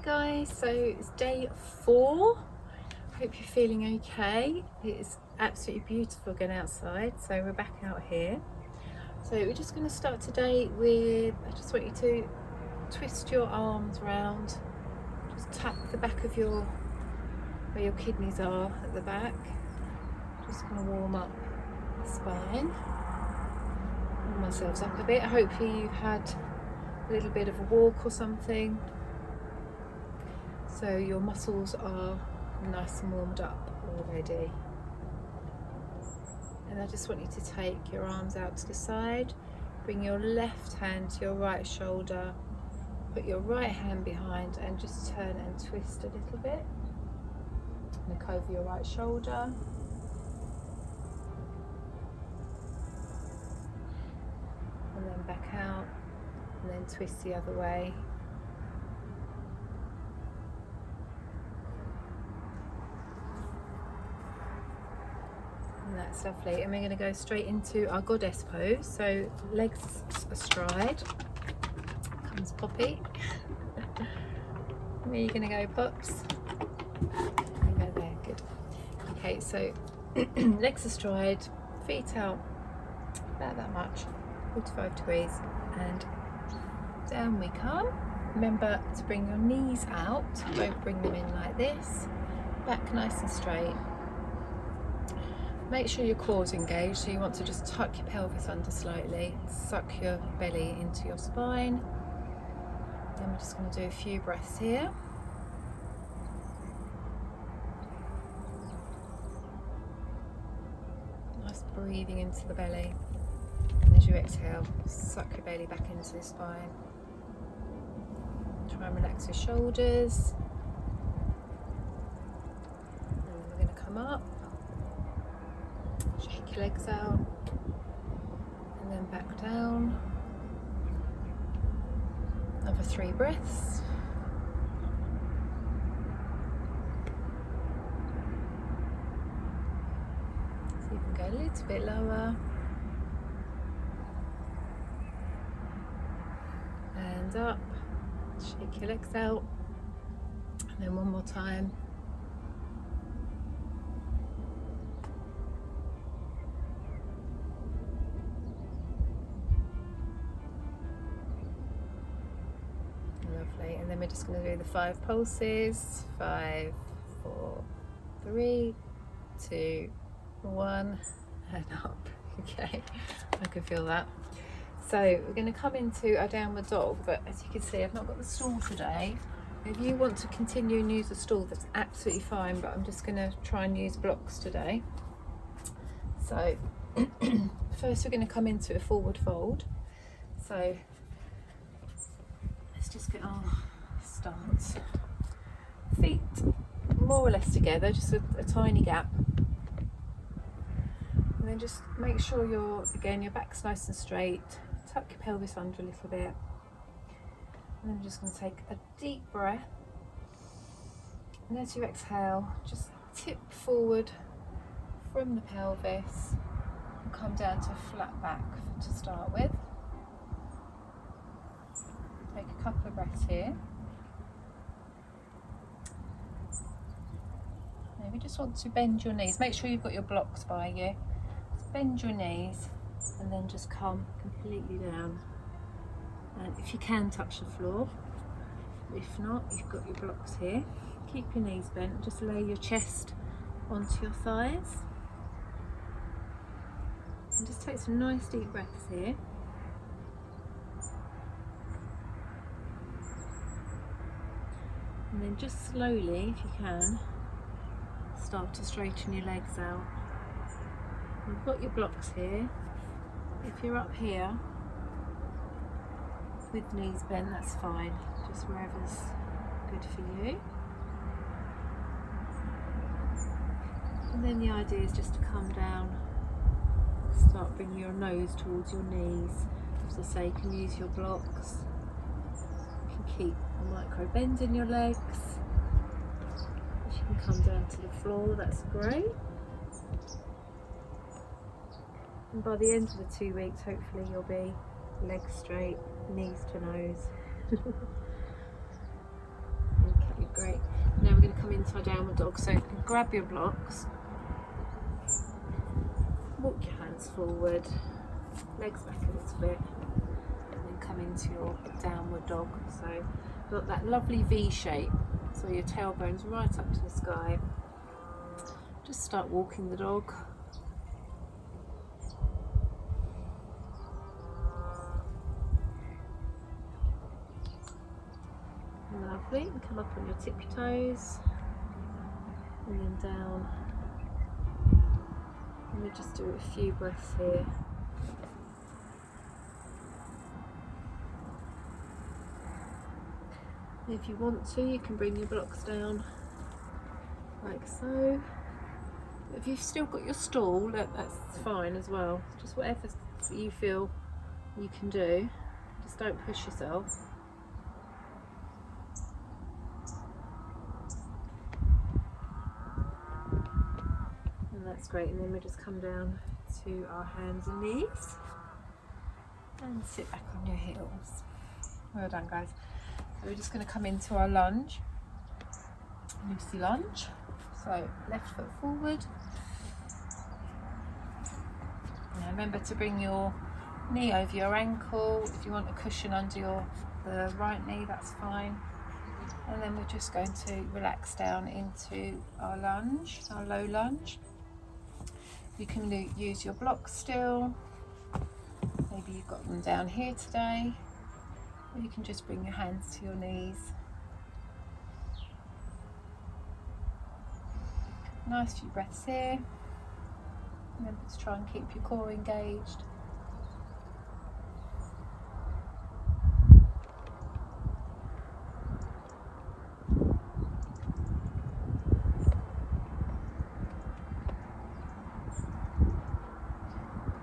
guys, so it's day 4. Hope you're feeling okay. It's absolutely beautiful going outside, so we're back out here. So we're just going to start today with, I just want you to twist your arms around, just tap the back of where your kidneys are at the back. Just going to warm up the spine, warm ourselves up a bit. Hopefully you've had a little bit of a walk or something, so your muscles are nice and warmed up already. And I just want you to take your arms out to the side, bring your left hand to your right shoulder, put your right hand behind and just turn and twist a little bit. Look over your right shoulder. And then back out, and then twist the other way. And that's lovely. And we're going to go straight into our goddess pose. So legs astride. Comes Poppy. Where are you going to go, Pops? You go there, good. Okay, so legs astride, feet out about that much, 45 degrees, and down we come. Remember to bring your knees out, don't bring them in like this. Back nice and straight. Make sure your core's engaged, so you want to just tuck your pelvis under slightly, suck your belly into your spine. Then we're just going to do a few breaths here. Nice breathing into the belly. And as you exhale, suck your belly back into the spine. Try and relax your shoulders. And then we're going to come up. Shake your legs out, and then back down. Another 3 breaths. So you can go a little bit lower. And up. Shake your legs out. And then one more time. Lovely, and then we're just going to do the 5 pulses. 5, 4, 3, 2, 1, and up. Okay, I can feel that. So we're going to come into our downward dog, but as you can see, I've not got the stool today. If you want to continue and use the stool, that's absolutely fine, but I'm just going to try and use blocks today. So first we're going to come into a forward fold. So let's just get our stance. Feet more or less together, just a tiny gap. And then just make sure your back's nice and straight. Tuck your pelvis under a little bit. And then I'm just going to take a deep breath. And as you exhale, just tip forward from the pelvis and come down to a flat back to start with. Take a couple of breaths here. Maybe just want to bend your knees. Make sure you've got your blocks by you. Just bend your knees and then just come completely down. And if you can, touch the floor. If not, you've got your blocks here. Keep your knees bent. Just lay your chest onto your thighs. And just take some nice deep breaths here. And then just slowly, if you can, start to straighten your legs out. You've got your blocks here. If you're up here with knees bent, that's fine. Just wherever's good for you. And then the idea is just to come down. Start bringing your nose towards your knees. As I say, you can use your blocks. You can keep a micro bend in your legs. If you can come down to the floor, that's great. And by the end of the 2 weeks, hopefully you'll be legs straight, knees to nose. into our downward dog. So grab your blocks, walk your hands forward, legs back a little bit, and then come into your downward dog. So you've got that lovely V shape, so your tailbone's right up to the sky. Just start walking the dog. Lovely, and come up on your tippy toes and then down. And we just do a few breaths here. And if you want to, you can bring your blocks down like so. If you've still got your stool, that's fine as well. Just whatever you feel you can do. Just don't push yourself. And that's great. And then we just come down to our hands and knees and sit back on your heels. Well done, guys. So we're just going to come into our lunge, Lucy lunge. So left foot forward. Now remember to bring your knee over your ankle. If you want a cushion under the right knee, that's fine. And then we're just going to relax down into our lunge, our low lunge. You can use your blocks still. Maybe you've got them down here today. Or you can just bring your hands to your knees. Nice few breaths here. Remember to try and keep your core engaged.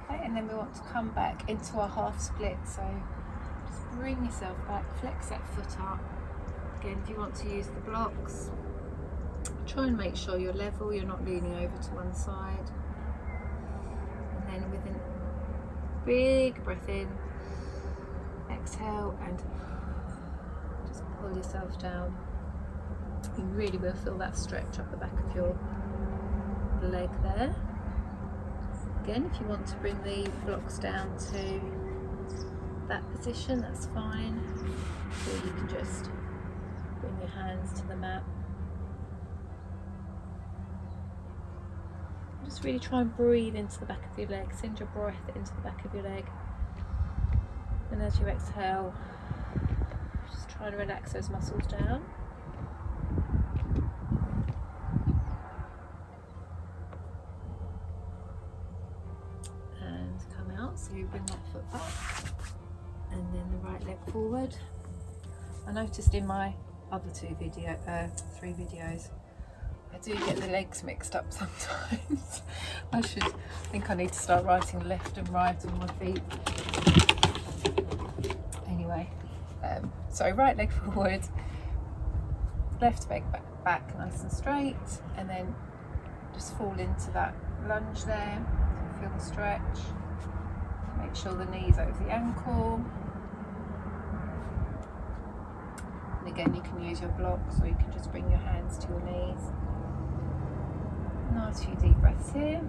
Okay, and then we want to come back into our half split. So just bring yourself back, flex that foot up. Again, if you want to use the blocks, try and make sure you're level, you're not leaning over to one side. And then with a big breath in, exhale and just pull yourself down. You really will feel that stretch up the back of your leg there. Again, if you want to bring the blocks down to that position, that's fine. Or you can just bring your hands to the mat. Just really try and breathe into the back of your leg, send your breath into the back of your leg. And as you exhale, just try and relax those muscles down. And come out, so you bring that foot back. And then the right leg forward. I noticed in my other three videos, I do get the legs mixed up sometimes. I think I need to start writing left and right on my feet. Anyway, so right leg forward, left leg back nice and straight, and then just fall into that lunge there. So feel the stretch. Make sure the knee's over the ankle. And again, you can use your blocks, or you can just bring your hands to your knees. Nice few deep breaths here.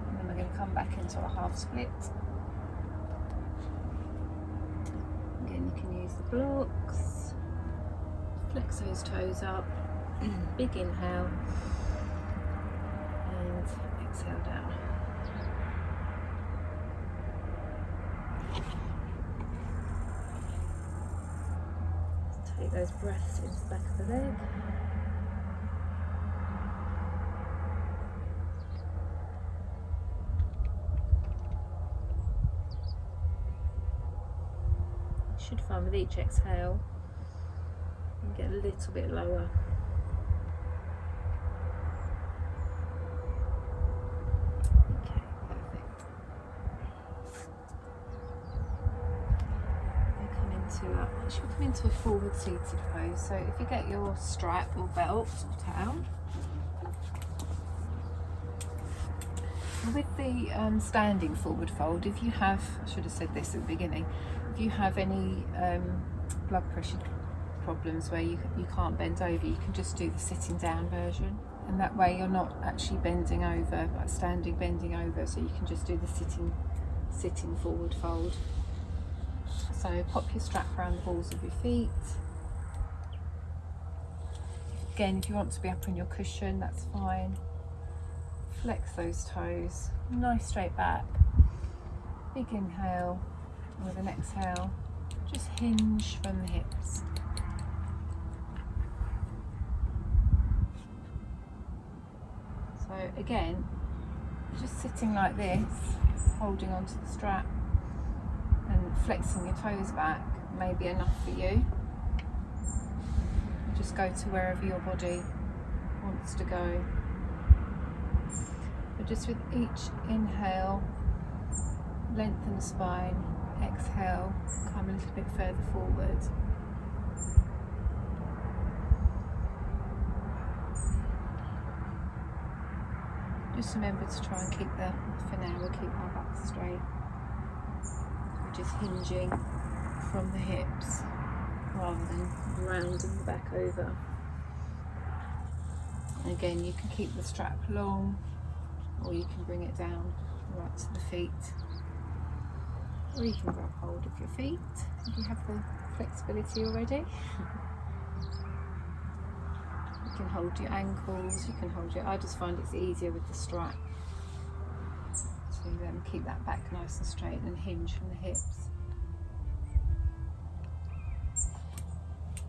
And then we're going to come back into a half split. Again, you can use the blocks. Flex those toes up. Big inhale. And exhale down. Take those breaths into the back of the leg. You should find with each exhale you get a little bit lower. Should come into a forward seated pose. So if you get your strap or belt or towel, With the standing forward fold, if you have, I should have said this at the beginning, if you have any blood pressure problems where you can't bend over, you can just do the sitting down version, and that way you're not actually bending over, like standing bending over, so you can just do the sitting forward fold. So pop your strap around the balls of your feet. Again, if you want to be up on your cushion, that's fine. Flex those toes, nice straight back. Big inhale, and with an exhale, just hinge from the hips. So again, just sitting like this, holding onto the strap and flexing your toes back may be enough for you. Just go to wherever your body wants to go. But just with each inhale, lengthen the spine, exhale, come a little bit further forward. Just remember to try and keep for now we'll keep our back straight. We're just hinging from the hips rather than rounding the back over. And again, you can keep the strap long, or you can bring it down right to the feet, or you can grab hold of your feet if you have the flexibility already. You can hold your ankles, you can hold I just find it's easier with the strap to keep that back nice and straight and hinge from the hips.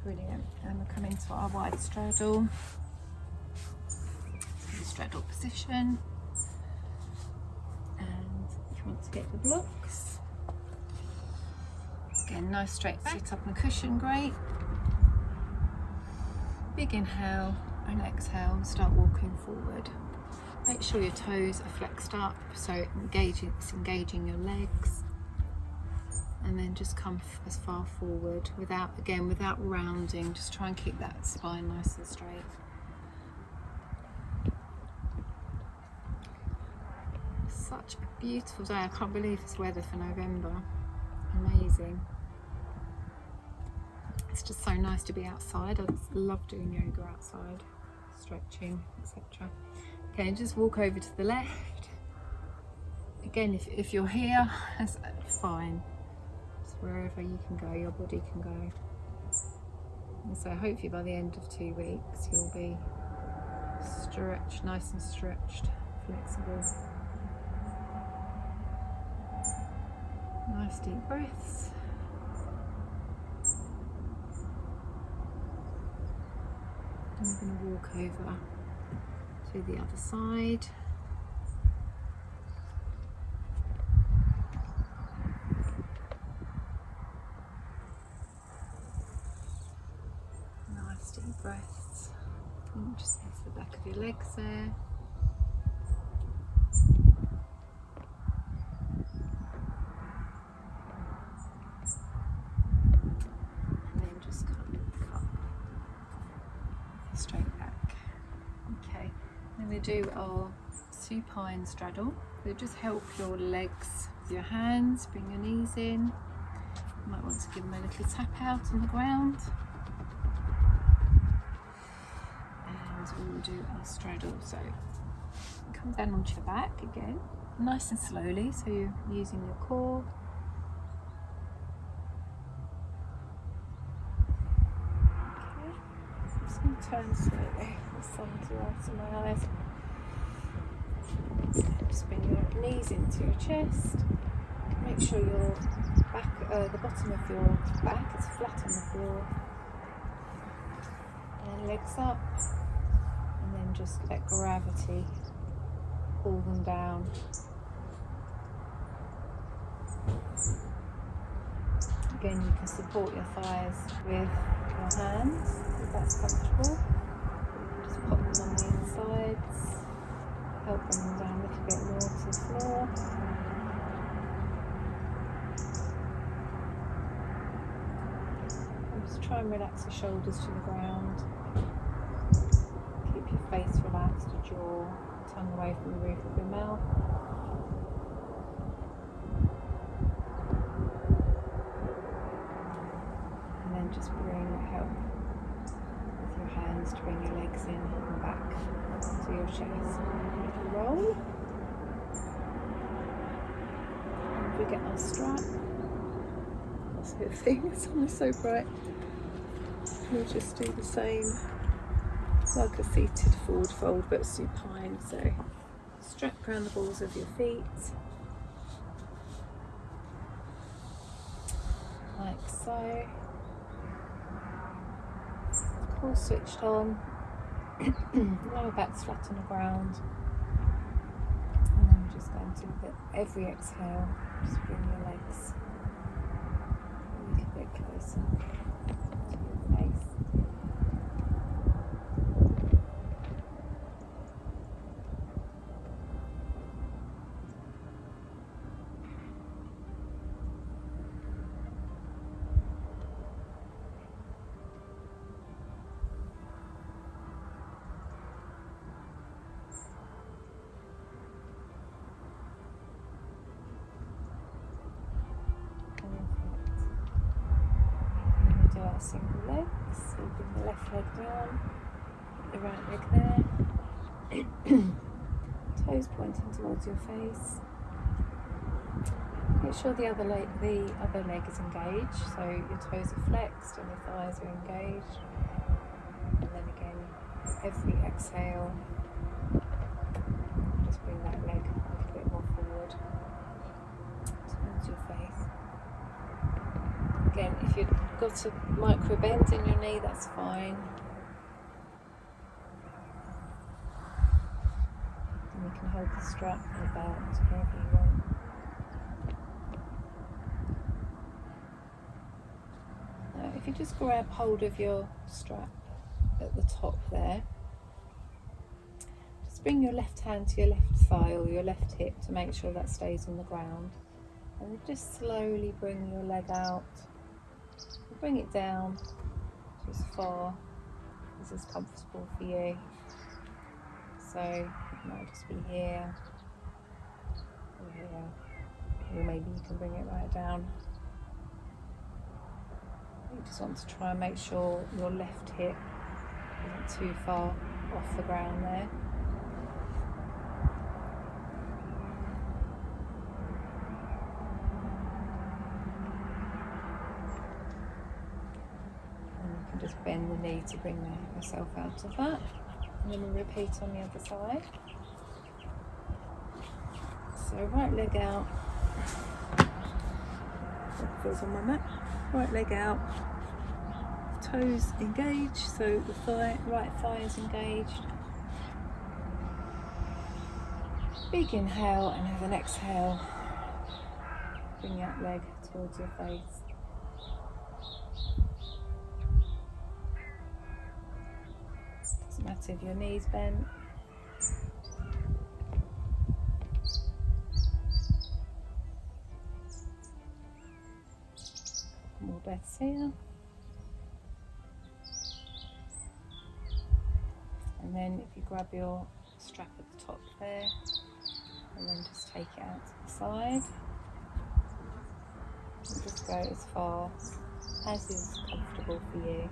Brilliant. And we'll come into our wide straddle. So the straddle position. And if you want to get the blocks, again, nice straight back. Sit up on a cushion, great. Big inhale and exhale and start walking forward. Make sure your toes are flexed up, so it's engaging your legs. And then just come as far forward without rounding. Just try and keep that spine nice and straight. Such a beautiful day. I can't believe this weather for November. Amazing. It's just so nice to be outside. I just love doing yoga outside, stretching, etc. Okay, just walk over to the left. Again, if you're here, that's fine. Just wherever you can go, your body can go. And so hopefully by the end of 2 weeks, you'll be stretched, nice and stretched, flexible. Nice deep breaths. And we're going to walk over to the other side. Nice deep breaths. And just into the back of your legs there. Straight back. Okay, then we do our supine straddle. So just help your legs with your hands, bring your knees in. You might want to give them a little tap out on the ground. And we will do our straddle. So come down onto your back again, nice and slowly, so you're using your core. Turn slightly, the sun's right in my eyes. Just bring your knees into your chest. Make sure your back, the bottom of your back is flat on the floor. And legs up. And then just let gravity pull them down. Again, you can support your thighs with your hands, if that's comfortable. Just pop them on the insides, help bring them down a little bit more to the floor. And just try and relax your shoulders to the ground. Keep your face relaxed, your jaw tongue away from the roof of your mouth. And then just help with your hands to bring your legs in and back to your chest. Little roll. And we get our strap. That's the thing, it's almost so bright. We'll just do the same, like a seated forward fold but supine. So strap around the balls of your feet, like so. Core switched on, lower back's flat on the ground, and then we're just going to, with every exhale, just bring your legs a little bit closer to your face. Single leg, so bring the left leg down, put the right leg there, toes pointing towards your face. Make sure the other leg is engaged, so your toes are flexed and your thighs are engaged. And then again, every exhale, just bring that leg a little bit more forward towards your face. Again, if you've got a micro bend in your knee, that's fine. And you can hold the strap or the belt wherever you want. Now, if you just grab hold of your strap at the top there, just bring your left hand to your left thigh or your left hip to make sure that stays on the ground. And just slowly bring your leg out. Bring it down to as far as is comfortable for you. So it might just be here or here, or maybe you can bring it right down. You just want to try and make sure your left hip isn't too far off the ground there. Just bend the knee to bring yourself out of that, and then we'll repeat on the other side. So right leg out, that feels on my mat, right leg out, toes engaged, so the right thigh is engaged. Big inhale, and have an exhale, bring that leg towards your face. Doesn't matter if your knees bent. More breaths here. And then if you grab your strap at the top there, and then just take it out to the side. And just go as far as is comfortable for you.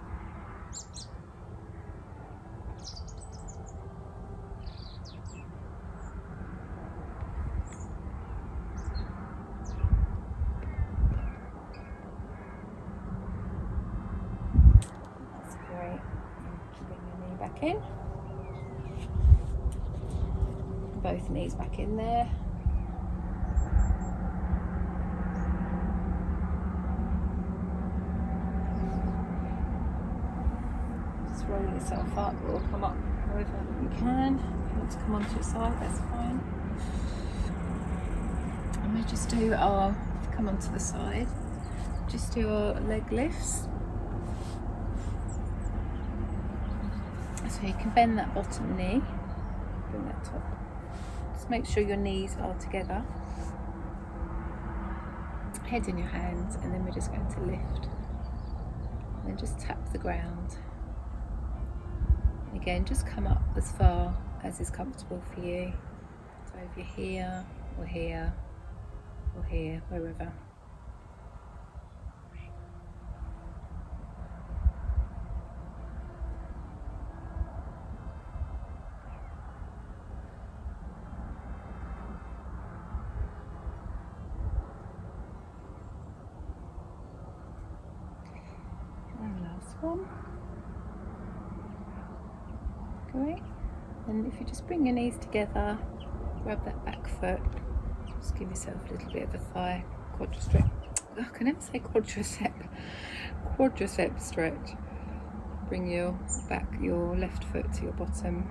In. Both knees back in there. Just roll yourself up or come up however you can. If you want to come onto your side, that's fine. And we just do our, come onto the side, just do our leg lifts. So you can bend that bottom knee, bring that top. Just make sure your knees are together. Head in your hands, and then we're just going to lift. And then just tap the ground. And again, just come up as far as is comfortable for you. So if you're here or here or here, wherever. And last one. Great. And if you just bring your knees together, grab that back foot, just give yourself a little bit of a thigh quadricep. I can never say quadricep stretch. Bring your left foot to your bottom.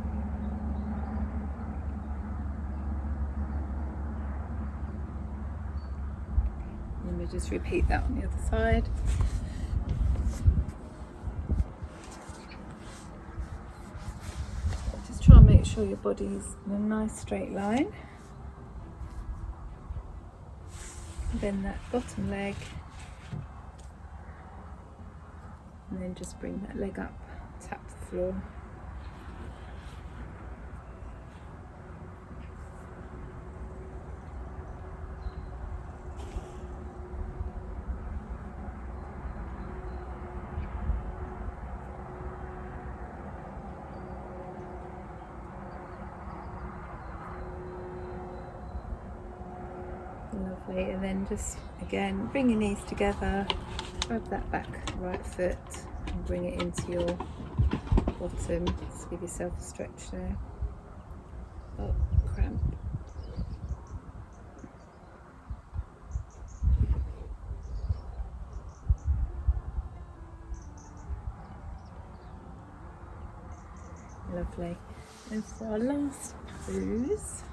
And we'll just repeat that on the other side. Just try and make sure your body's in a nice straight line. Bend that bottom leg, and then just bring that leg up, tap the floor. Lovely, and then just again bring your knees together, grab that back right foot and bring it into your bottom. Just give yourself a stretch there. Oh, cramp. Lovely. And for our last pose,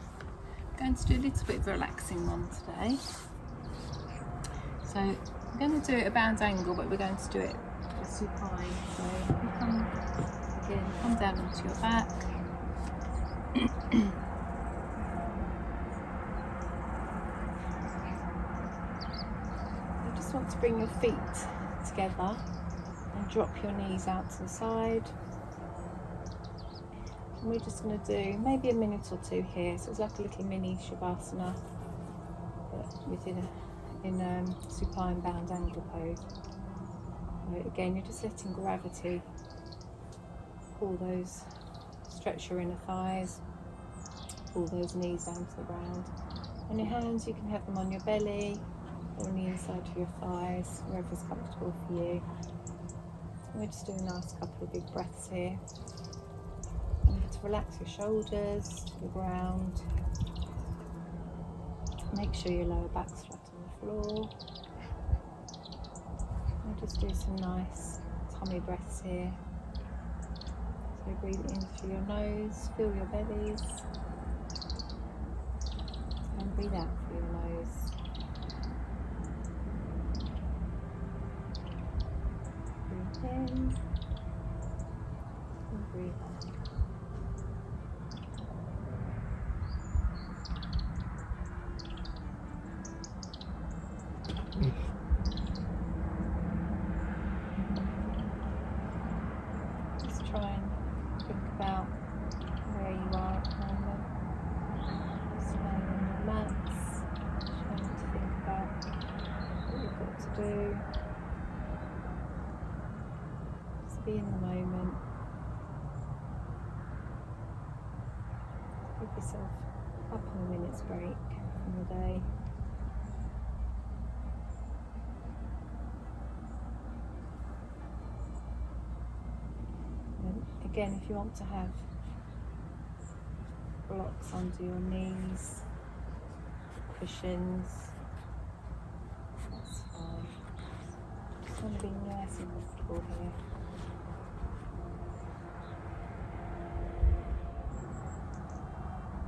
going to do a little bit of a relaxing one today. So we're going to do it a bound angle, but we're going to do it supine. So you come down onto your back. You just want to bring your feet together and drop your knees out to the side. And we're just going to do maybe a minute or two here, so it's like a little mini Savasana, but within supine bound angle pose. So again, you're just letting gravity pull those, stretch your inner thighs, pull those knees down to the ground. And your hands, you can have them on your belly or on the inside of your thighs, wherever's comfortable for you. And we're just doing a nice couple of big breaths here. To relax your shoulders to the ground. Make sure your lower back's flat on the floor. And just do some nice tummy breaths here. So breathe in through your nose, feel your bellies, and breathe out through your nose. Breathe in and breathe out. Just try and think about where you are at the moment. Just laying on your mats, trying to think about what you've got to do. Just be in the moment. Give yourself a couple of minutes break from the day. Again, if you want to have blocks under your knees, cushions, that's fine. Just want to be nice and comfortable here.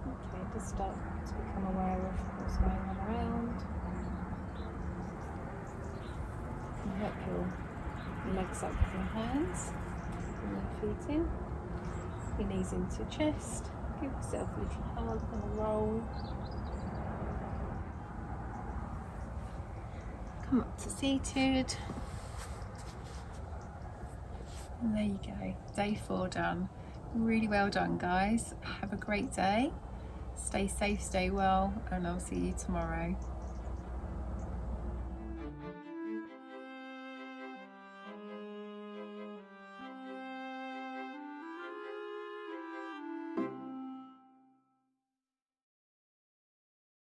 Okay, just start to become aware of what's going on around. And help your legs up with your hands. Bring your feet in, your knees into your chest, give yourself a little hug and a roll. Come up to seated. And there you go, day 4 done. Really well done, guys. Have a great day. Stay safe, stay well, and I'll see you tomorrow.